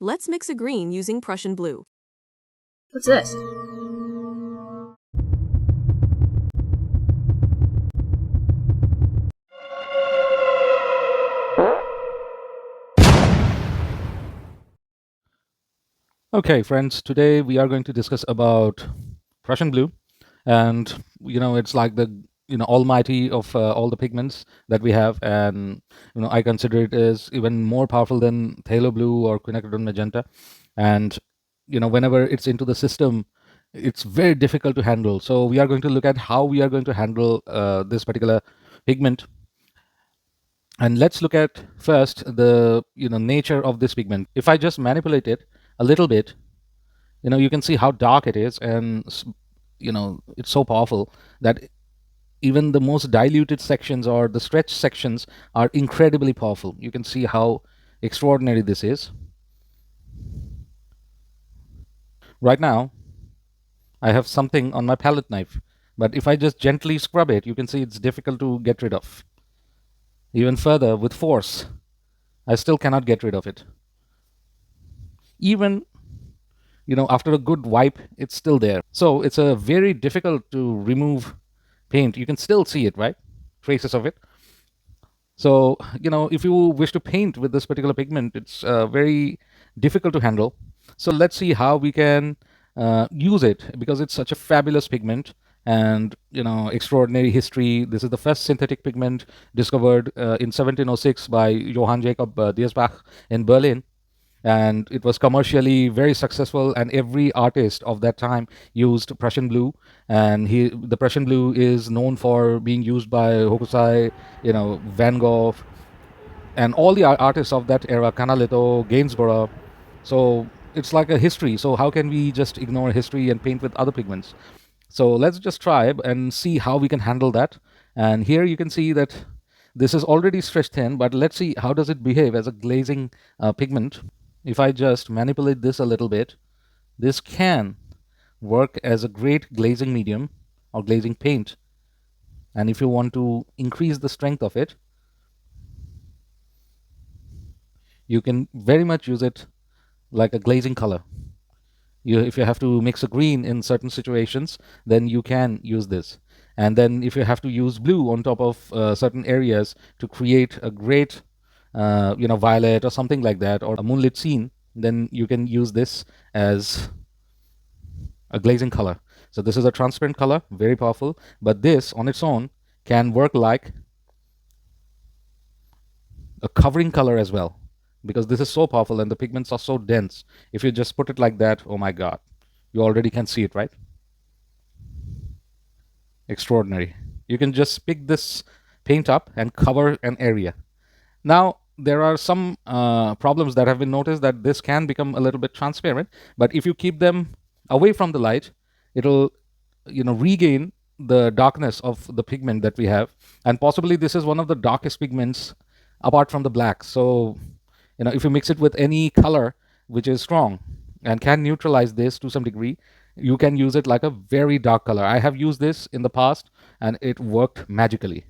Let's mix a green using Prussian Blue. What's this? Okay, friends, today we are going to discuss about Prussian blue, and it's like the almighty of all the pigments that we have, and I consider it as even more powerful than phthalo blue or quinacridone magenta, and whenever it's into the system, it's very difficult to handle. So we are going to look at how we are going to handle this particular pigment, and let's look at first the nature of this pigment. If I just manipulate it a little bit, you can see how dark it is, and it's so powerful that even the most diluted sections or the stretched sections are incredibly powerful. You can see how extraordinary this is. Right now I have something on my palette knife, but if I just gently scrub it, you can see it's difficult to get rid of. Even further, with force, I still cannot get rid of it. Even after a good wipe, it's still there. So it's a very difficult to remove paint. You can still see it, right? Traces of it. So if you wish to paint with this particular pigment, it's very difficult to handle. So let's see how we can use it, because it's such a fabulous pigment, and extraordinary history. This is the first synthetic pigment discovered in 1706 by Johann Jacob Diesbach in Berlin, and it was commercially very successful, and every artist of that time used Prussian blue. And the Prussian blue is known for being used by Hokusai, Van Gogh, and all the artists of that era, Canaletto, Gainsborough. So it's like a history. So how can we just ignore history and paint with other pigments? So let's just try and see how we can handle that. And here you can see that this is already stretch thin, but let's see how does it behave as a glazing pigment. If I just manipulate this a little bit, this can work as a great glazing medium or glazing paint. And if you want to increase the strength of it, you can very much use it like a glazing color. If you have to mix a green in certain situations, then you can use this. And then if you have to use blue on top of certain areas to create a great violet or something like that, or a moonlit scene, then you can use this as a glazing color. So this is a transparent color, very powerful, but this on its own can work like a covering color as well, because this is so powerful and the pigments are so dense. If you just put it like that, oh my god, you already can see it, right? Extraordinary. You can just pick this paint up and cover an area. Now there are some problems that have been noticed, that this can become a little bit transparent, but if you keep them away from the light, it'll regain the darkness of the pigment that we have. And possibly this is one of the darkest pigments apart from the black. So if you mix it with any color which is strong and can neutralize this to some degree, you can use it like a very dark color. I have used this in the past and it worked magically.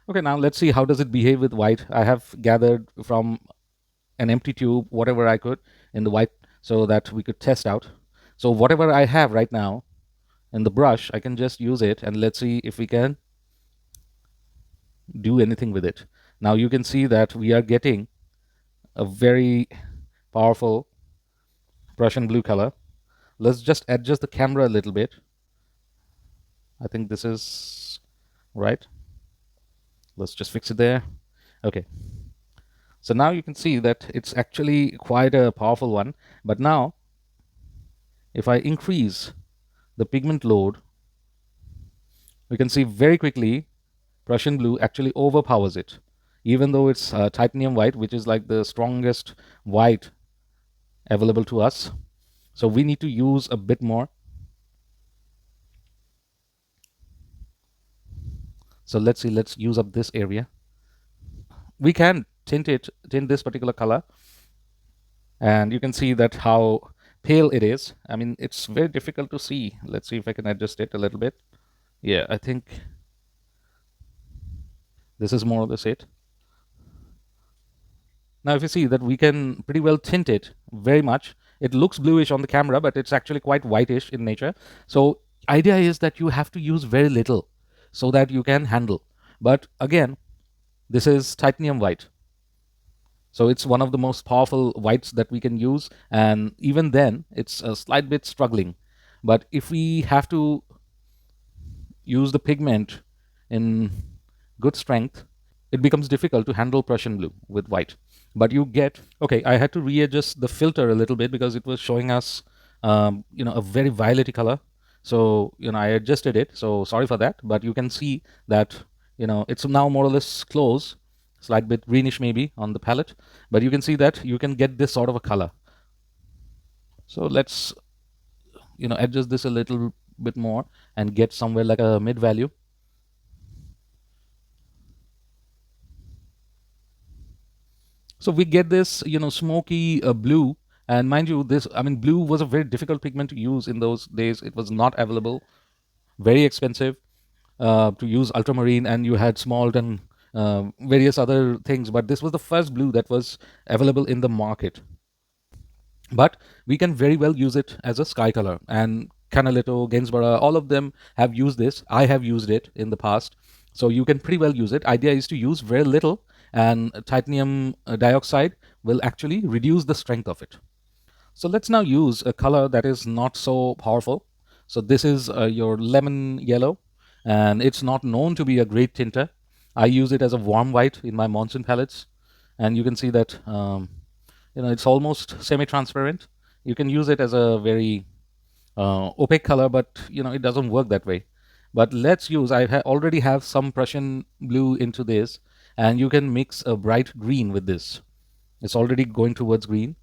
Okay, now let's see how does it behave with white. I have gathered from an empty tube whatever I could in the white so that we could test out. So whatever I have right now in the brush, I can just use it, and let's see if we can do anything with it. Now you can see that we are getting a very powerful Prussian blue color. Let's just adjust the camera a little bit. I think this is right. Let's just fix it there. Okay. So now you can see that it's actually quite a powerful one. But now, if I increase the pigment load, we can see very quickly Prussian blue actually overpowers it. Even though it's titanium white, which is like the strongest white available to us. So we need to use a bit more. So let's see, let's use up this area. We can tint this particular color, and you can see that how pale it is. I mean, it's very difficult to see. Let's see if I can adjust it a little bit. Yeah, I think this is more or less it. Now if you see that we can pretty well tint it very much. It looks bluish on the camera, but it's actually quite whitish in nature. So idea is that you have to use very little so that you can handle. But again, this is titanium white. So it's one of the most powerful whites that we can use, and even then it's a slight bit struggling. But if we have to use the pigment in good strength, it becomes difficult to handle Prussian blue with white. But you get, okay, I had to readjust the filter a little bit because it was showing us, a very violety color. So, I adjusted it. So sorry for that. But you can see that, it's now more or less close, slight bit greenish maybe on the palette. But you can see that you can get this sort of a color. So let's, adjust this a little bit more and get somewhere like a mid value. So we get this, smoky blue. And mind you, blue was a very difficult pigment to use in those days. It was not available, very expensive to use ultramarine, and you had smalt and various other things. But this was the first blue that was available in the market. But we can very well use it as a sky color. And Canaletto, Gainsborough, all of them have used this. I have used it in the past. So you can pretty well use it. Idea is to use very little, and titanium dioxide will actually reduce the strength of it. So let's now use a color that is not so powerful. So this is your lemon yellow, and it's not known to be a great tinter. I use it as a warm white in my monsoon palettes, and you can see that it's almost semi-transparent. You can use it as a very opaque color, but it doesn't work that way. But let's use, already have some Prussian blue into this, and you can mix a bright green with this. It's already going towards green.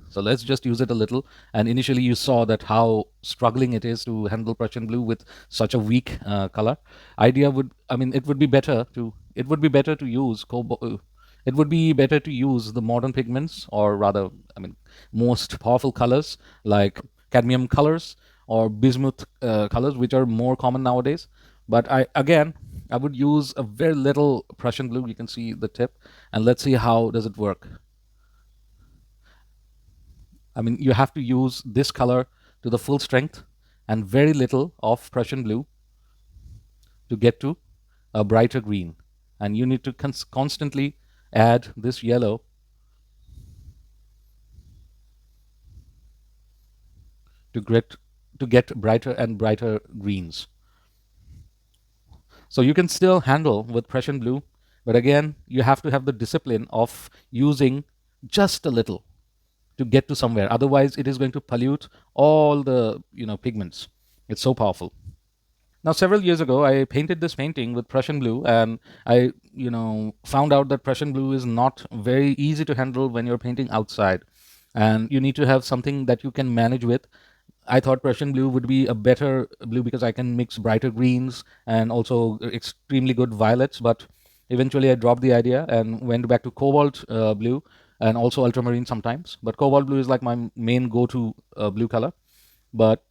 So let's just use it a little. And initially you saw that how struggling it is to handle Prussian blue with such a weak color. It would be better to use it would be better to use the modern pigments, or rather, most powerful colors like cadmium colors or bismuth colors, which are more common nowadays. But I would use a very little Prussian blue. You can see the tip, and let's see how does it work. You have to use this color to the full strength and very little of Prussian blue to get to a brighter green. And you need to constantly add this yellow to get brighter and brighter greens. So you can still handle with Prussian blue, but again, you have to have the discipline of using just a little to get to somewhere. Otherwise, it is going to pollute all the pigments. It's so powerful. Now, several years ago, I painted this painting with Prussian blue, and I found out that Prussian blue is not very easy to handle when you're painting outside, and you need to have something that you can manage with. I thought Prussian blue would be a better blue because I can mix brighter greens and also extremely good violets, but eventually I dropped the idea and went back to cobalt blue and also ultramarine sometimes. But cobalt blue is like my main go-to blue color. But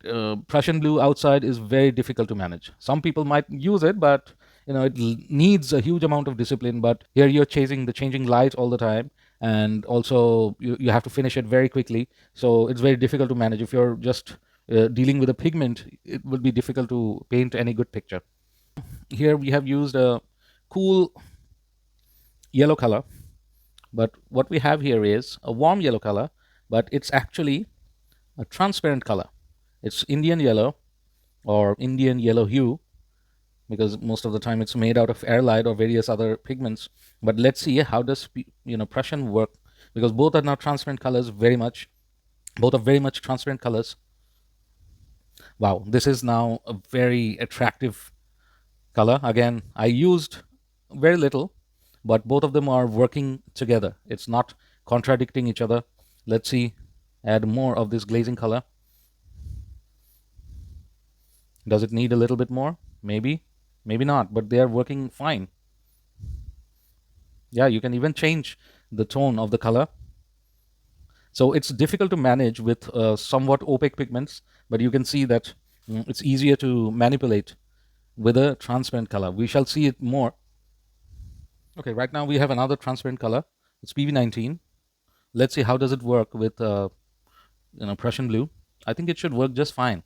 Prussian blue outside is very difficult to manage. Some people might use it, but it needs a huge amount of discipline. But here you're chasing the changing light all the time, and also you have to finish it very quickly. So it's very difficult to manage. If you're just dealing with a pigment, it will be difficult to paint any good picture. Here we have used a cool yellow color, but what we have here is a warm yellow color, but it's actually a transparent color. It's Indian yellow or Indian yellow hue, because most of the time it's made out of airlight or various other pigments. But let's see how does Prussian work, because both are now transparent colors, both are very much transparent colors. Wow, this is now a very attractive color. Again, I used very little, but both of them are working together. It's not contradicting each other. Let's see, add more of this glazing color. Does it need a little bit more? Maybe, maybe not, but they are working fine. Yeah, you can even change the tone of the color. So it's difficult to manage with somewhat opaque pigments, but you can see that it's easier to manipulate with a transparent color. We shall see it more. Okay, right now we have another transparent color, It's PV19. Let's see how does it work with Prussian blue. I think it should work just fine.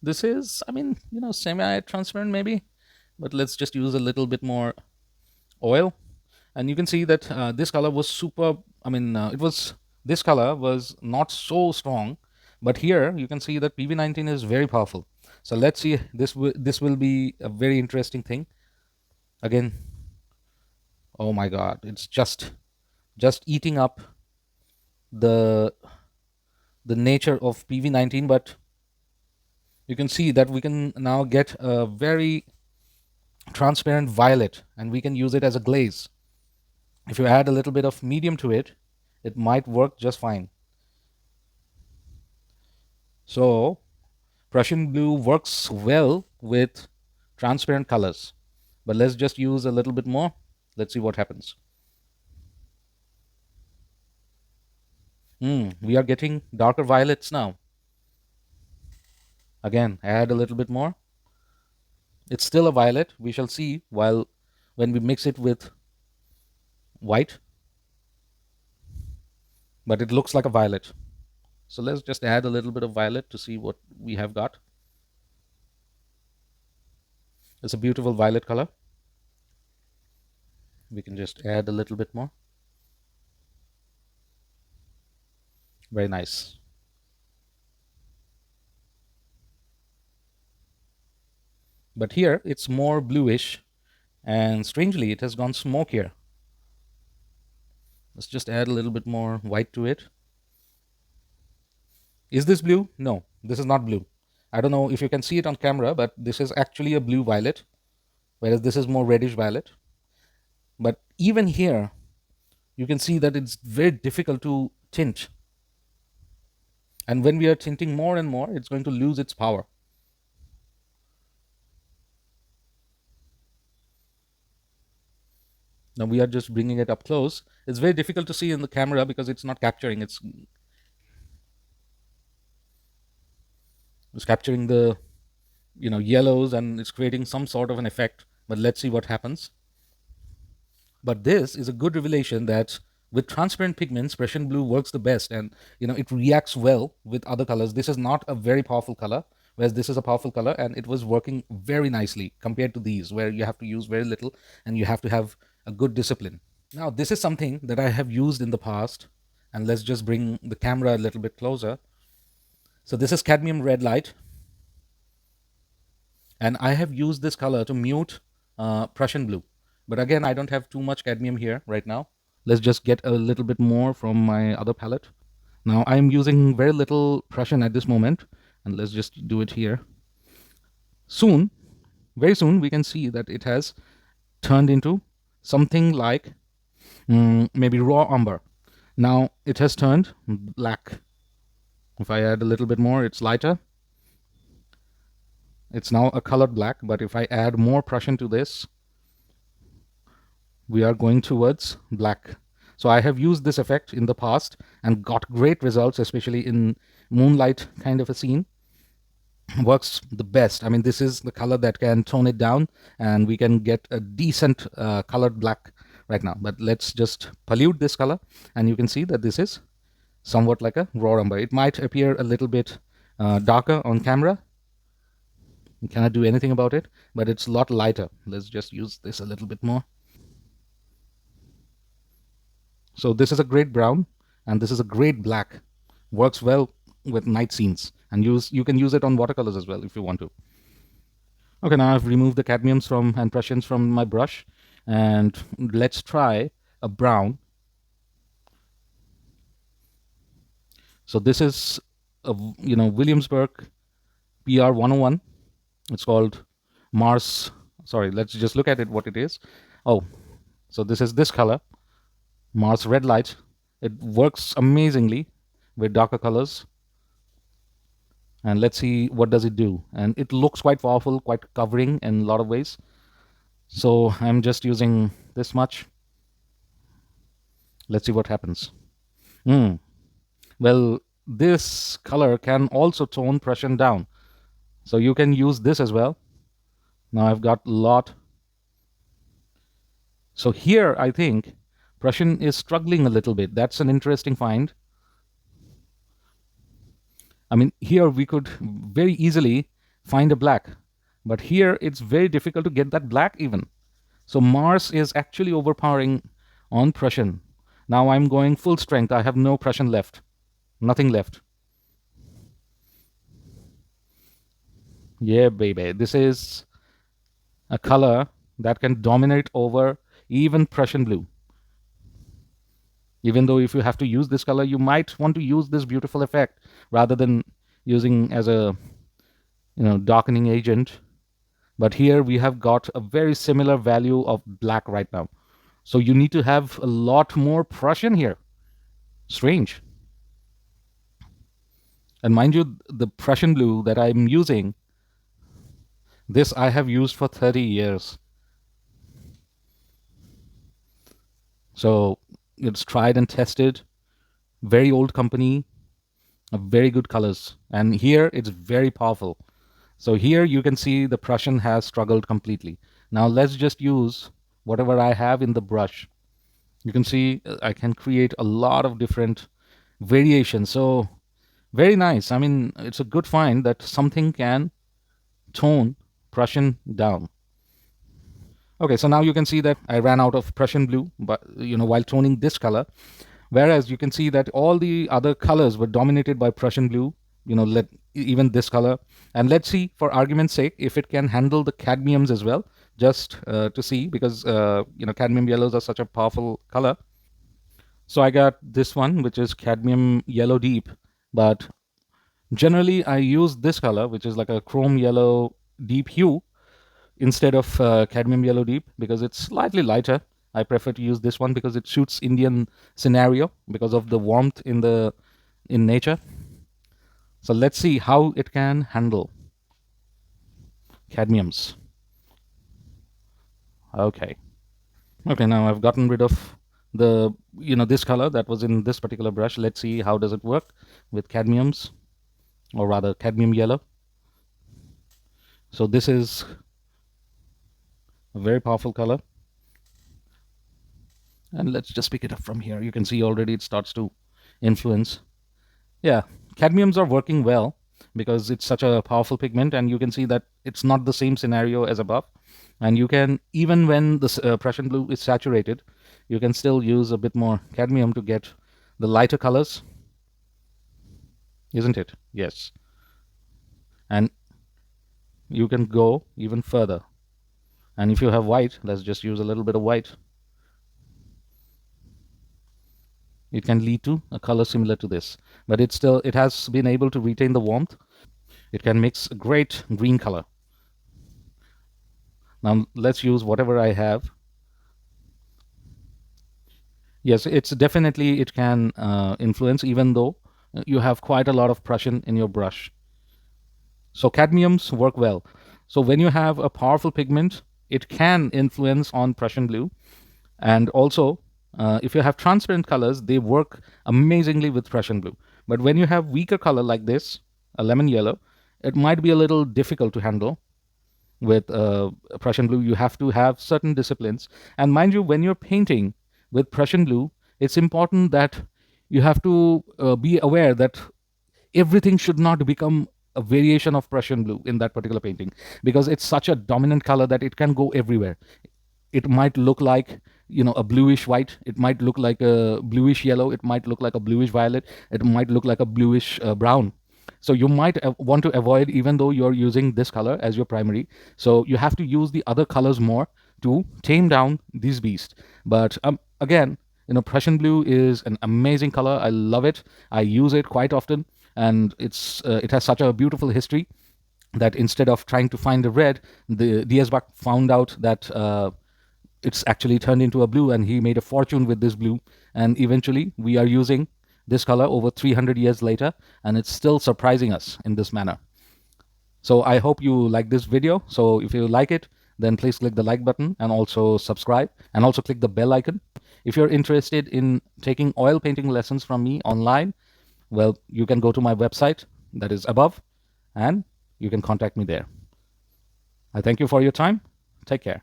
This is, I mean, semi-transparent maybe, but let's just use a little bit more oil. And you can see that this color was super, this color was not so strong, but here you can see that PV19 is very powerful. So let's see, this will be a very interesting thing. Again, oh my god, it's just eating up the nature of PV19, but you can see that we can now get a very transparent violet, and we can use it as a glaze. If you add a little bit of medium to it, it might work just fine. So Prussian blue works well with transparent colors, but let's just use a little bit more. Let's see what happens. We are getting darker violets now. Again, add a little bit more. It's still a violet. We shall see when we mix it with white, but it looks like a violet. So let's just add a little bit of violet to see what we have got. It's a beautiful violet color. We can just add a little bit more. Very nice. But here it's more bluish, and strangely it has gone smokier. Let's just add a little bit more white to it. Is this blue? No, this is not blue. I don't know if you can see it on camera, but this is actually a blue violet, whereas this is more reddish violet. But even here, you can see that it's very difficult to tint. And when we are tinting more and more, it's going to lose its power. Now we are just bringing it up close. It's very difficult to see in the camera because it's not capturing. It's capturing the yellows, and it's creating some sort of an effect. But let's see what happens. But this is a good revelation that with transparent pigments, Prussian blue works the best, and it reacts well with other colors. This is not a very powerful color, whereas this is a powerful color, and it was working very nicely compared to these, where you have to use very little and you have to have a good discipline. Now, this is something that I have used in the past, and let's just bring the camera a little bit closer. So this is cadmium red light, and I have used this color to mute Prussian blue. But again, I don't have too much cadmium here right now. Let's just get a little bit more from my other palette. Now I'm using very little Prussian at this moment, and let's just do it here. Soon, very soon, we can see that it has turned into something like maybe raw umber. Now it has turned black. If I add a little bit more, it's lighter. It's now a colored black, but if I add more Prussian to this, we are going towards black. So I have used this effect in the past and got great results, especially in moonlight kind of a scene. Works the best. I mean, this is the color that can tone it down, and we can get a decent colored black right now. But let's just pollute this color, and you can see that this is somewhat like a raw umber. It might appear a little bit darker on camera. You cannot do anything about it, but it's a lot lighter. Let's just use this a little bit more. So this is a great brown, and this is a great black. Works well with night scenes, and you can use it on watercolors as well if you want to. Okay, now I've removed the cadmiums and Prussians from my brush, and let's try a brown. So this is a Williamsburg PR 101. It's called Mars. Sorry, let's just look at it what it is. Oh, so this is this color, Mars red light. It works amazingly with darker colors, and let's see what does it do. And it looks quite powerful, quite covering in a lot of ways. So I'm just using this much. Let's see what happens. Well, this color can also tone Prussian down, so you can use this as well. Now I've got a lot. So here I think Prussian is struggling a little bit. That's an interesting find. I mean, here we could very easily find a black, but here it's very difficult to get that black even. So Mars is actually overpowering on Prussian. Now I'm going full strength. I have no Prussian left, nothing left. Yeah, baby. This is a color that can dominate over even Prussian blue. Even though if you have to use this color, you might want to use this beautiful effect rather than using as a darkening agent. But here we have got a very similar value of black right now. So you need to have a lot more Prussian here. Strange. And mind you, the Prussian blue that I'm using, this I have used for 30 years. So it's tried and tested. Very old company, very good colors. And here it's very powerful. So here you can see the Prussian has struggled completely. Now let's just use whatever I have in the brush. You can see I can create a lot of different variations. So very nice. I mean, it's a good find that something can tone Prussian down. Okay, so now you can see that I ran out of Prussian blue, but while toning this color, whereas you can see that all the other colors were dominated by Prussian blue. Even this color, and let's see for argument's sake if it can handle the cadmiums as well, just to see, because cadmium yellows are such a powerful color. So I got this one, which is cadmium yellow deep, but generally I use this color, which is like a chrome yellow deep hue, instead of cadmium yellow deep, because it's slightly lighter. I prefer to use this one because it suits Indian scenario because of the warmth in nature. So let's see how it can handle cadmiums. Okay, now I've gotten rid of the this color that was in this particular brush. Let's see how does it work with cadmiums, or rather cadmium yellow. So this is a very powerful color, and let's just pick it up from here. You can see already it starts to influence. Yeah, cadmiums are working well because it's such a powerful pigment, and you can see that it's not the same scenario as above. And you can, even when the Prussian blue is saturated, you can still use a bit more cadmium to get the lighter colors, isn't it? Yes. And you can go even further. And if you have white, let's just use a little bit of white. It can lead to a color similar to this, but it has been able to retain the warmth. It can mix a great green color. Now let's use whatever I have. Yes, it's definitely, it can influence, even though you have quite a lot of Prussian in your brush. So cadmiums work well. So when you have a powerful pigment, it can influence on Prussian blue. And also, if you have transparent colors, they work amazingly with Prussian blue. But when you have weaker color like this, a lemon yellow, it might be a little difficult to handle with Prussian blue. You have to have certain disciplines. And mind you, when you're painting with Prussian blue, it's important that you have to be aware that everything should not become a variation of Prussian blue in that particular painting, because it's such a dominant color that it can go everywhere. It might look like a bluish white, it might look like a bluish yellow, it might look like a bluish violet, it might look like a bluish brown. So you might want to avoid, even though you're using this color as your primary, so you have to use the other colors more to tame down these beasts. But again, Prussian blue is an amazing color. I love it. I use it quite often, and it has such a beautiful history that instead of trying to find a red, the Diesbach found out that it's actually turned into a blue, and he made a fortune with this blue. And eventually we are using this color over 300 years later, and it's still surprising us in this manner. So I hope you like this video. So if you like it, then please click the like button and also subscribe, and also click the bell icon. If you're interested in taking oil painting lessons from me online, well, you can go to my website that is above, and you can contact me there. I thank you for your time. Take care.